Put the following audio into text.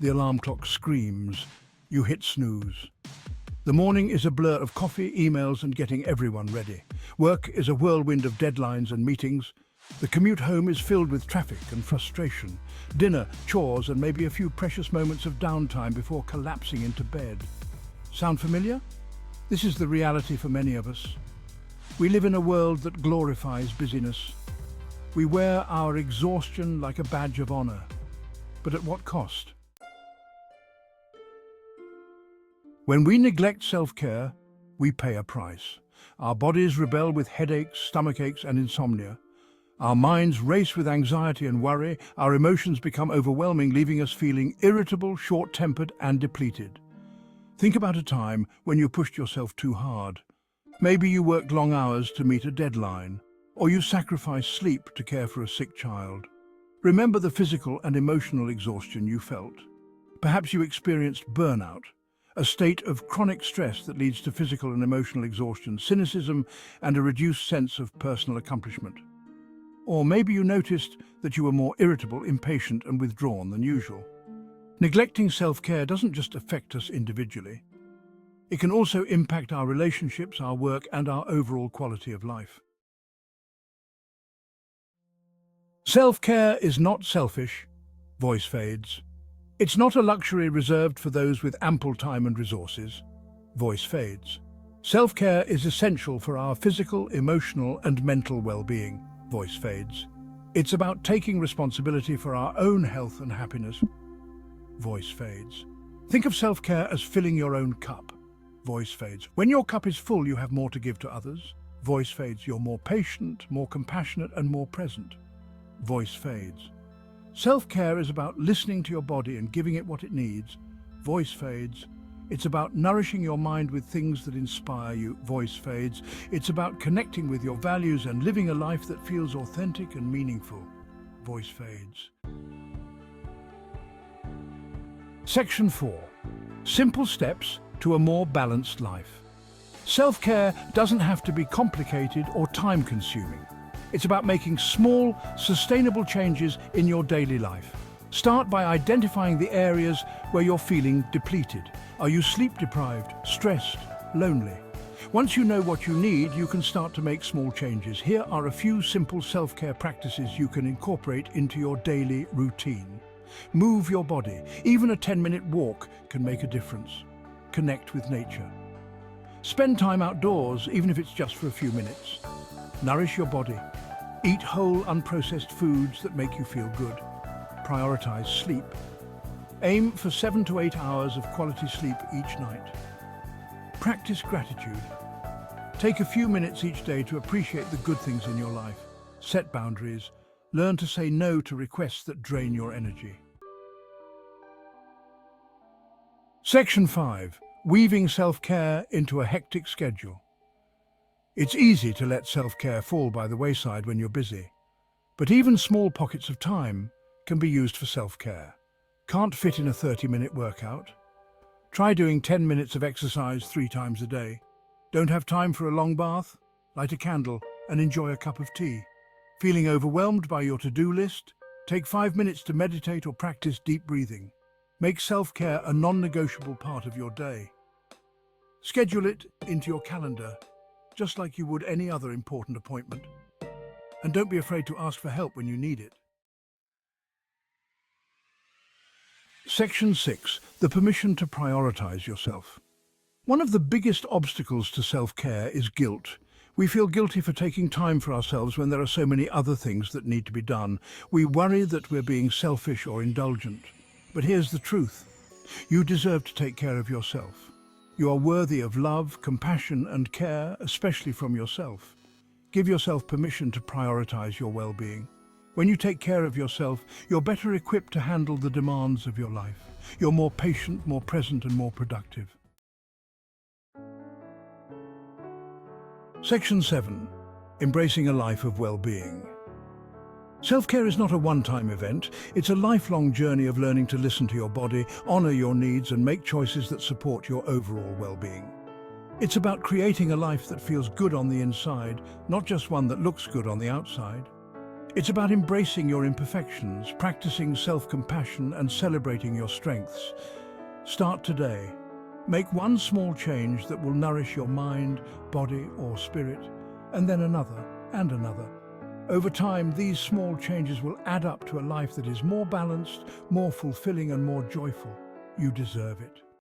The alarm clock screams. You hit snooze. The morning is a blur of coffee, emails, and getting everyone ready. Work is a whirlwind of deadlines and meetings. The commute home is filled with traffic and frustration. Dinner, chores, and maybe a few precious moments of downtime before collapsing into bed. Sound familiar? This is the reality for many of us. We live in a world that glorifies busyness. We wear our exhaustion like a badge of honor. But at what cost? When we neglect self-care, we pay a price. Our bodies rebel with headaches, stomachaches, and insomnia. Our minds race with anxiety and worry. Our emotions become overwhelming, leaving us feeling irritable, short-tempered, and depleted. Think about a time when you pushed yourself too hard. Maybe you worked long hours to meet a deadline, or you sacrificed sleep to care for a sick child. Remember the physical and emotional exhaustion you felt. Perhaps you experienced burnout, a state of chronic stress that leads to physical and emotional exhaustion, cynicism, and a reduced sense of personal accomplishment. Or maybe you noticed that you were more irritable, impatient, and withdrawn than usual. Neglecting self-care doesn't just affect us individually. It can also impact our relationships, our work, and our overall quality of life. Self-care is not selfish. Voice fades. It's not a luxury reserved for those with ample time and resources. Voice fades. Self-care is essential for our physical, emotional, and mental well-being. Voice fades. It's about taking responsibility for our own health and happiness. Voice fades. Think of self-care as filling your own cup. Voice fades. When your cup is full, you have more to give to others. Voice fades. You're more patient, more compassionate, and more present. Voice fades. Self-care is about listening to your body and giving it what it needs. Voice fades. It's about nourishing your mind with things that inspire you. Voice fades. It's about connecting with your values and living a life that feels authentic and meaningful. Voice fades. Section 4. Simple steps to a more balanced life. Self-care doesn't have to be complicated or time-consuming. It's about making small, sustainable changes in your daily life. Start by identifying the areas where you're feeling depleted. Are you sleep-deprived, stressed, lonely? Once you know what you need, you can start to make small changes. Here are a few simple self-care practices you can incorporate into your daily routine. Move your body. Even a 10-minute walk can make a difference. Connect with nature. Spend time outdoors, even if it's just for a few minutes. Nourish your body. Eat whole, unprocessed foods that make you feel good. Prioritize sleep. Aim for 7 to 8 hours of quality sleep each night. Practice gratitude. Take a few minutes each day to appreciate the good things in your life. Set boundaries. Learn to say no to requests that drain your energy. Section 5. Weaving self-care into a hectic schedule. It's easy to let self-care fall by the wayside when you're busy. But even small pockets of time can be used for self-care. Can't fit in a 30-minute workout? Try doing 10 minutes of exercise 3 times a day. Don't have time for a long bath? Light a candle and enjoy a cup of tea. Feeling overwhelmed by your to-do list? Take 5 minutes to meditate or practice deep breathing. Make self-care a non-negotiable part of your day. Schedule it into your calendar, just like you would any other important appointment. And don't be afraid to ask for help when you need it. Section 6. The permission to prioritize yourself. One of the biggest obstacles to self-care is guilt. We feel guilty for taking time for ourselves when there are so many other things that need to be done. We worry that we're being selfish or indulgent. But here's the truth. You deserve to take care of yourself. You are worthy of love, compassion, and care, especially from yourself. Give yourself permission to prioritize your well-being. When you take care of yourself, you're better equipped to handle the demands of your life. You're more patient, more present, and more productive. Section 7. Embracing a life of well-being. Self-care is not a one-time event. It's a lifelong journey of learning to listen to your body, honor your needs, and make choices that support your overall well-being. It's about creating a life that feels good on the inside, not just one that looks good on the outside. It's about embracing your imperfections, practicing self-compassion and celebrating your strengths. Start today. Make one small change that will nourish your mind, body or spirit, and then another and another. Over time, these small changes will add up to a life that is more balanced, more fulfilling and more joyful. You deserve it.